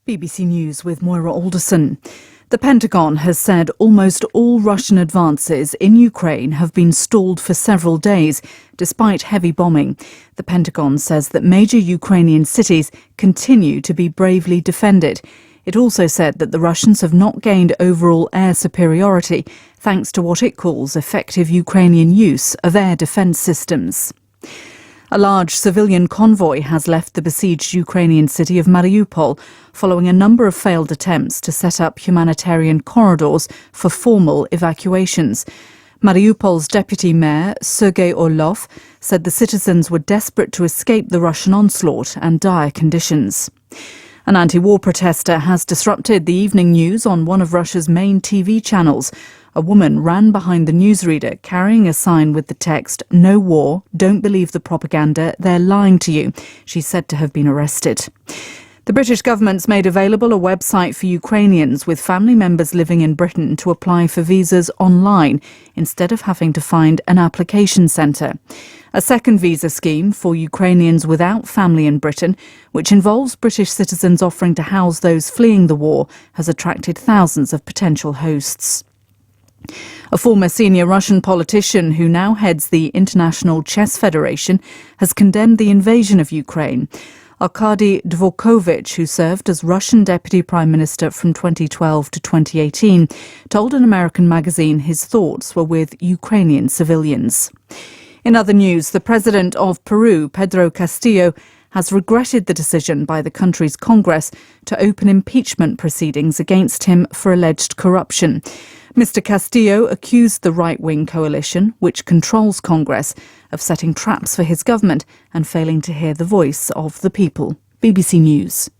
BBC News with Moira Alderson. The Pentagon has said almost all Russian advances in Ukraine have been stalled for several days, despite heavy bombing. The Pentagon says that major Ukrainian cities continue to be bravely defended. It also said that the Russians have not gained overall air superiority, thanks to what it calls effective Ukrainian use of air defence systems. A large civilian convoy has left the besieged Ukrainian city of Mariupol following a number of failed attempts to set up humanitarian corridors for formal evacuations. Mariupol's deputy mayor, Sergei Orlov, said the citizens were desperate to escape the Russian onslaught and dire conditions. An anti-war protester has disrupted the evening news on one of Russia's main TV channels. A woman ran behind the newsreader carrying a sign with the text, "No war, don't believe the propaganda, they're lying to you." She's said to have been arrested. The British government's made available a website for Ukrainians with family members living in Britain to apply for visas online instead of having to find an application centre. A second visa scheme for Ukrainians without family in Britain, which involves British citizens offering to house those fleeing the war, has attracted thousands of potential hosts. A former senior Russian politician who now heads the International Chess Federation has condemned the invasion of Ukraine. Arkady Dvorkovich, who served as Russian Deputy Prime Minister from 2012 to 2018, told an American magazine his thoughts were with Ukrainian civilians. In other news, the president of Peru, Pedro Castillo, has regretted the decision by the country's Congress to open impeachment proceedings against him for alleged corruption. Mr. Castillo accused the right-wing coalition, which controls Congress, of setting traps for his government and failing to hear the voice of the people. BBC News.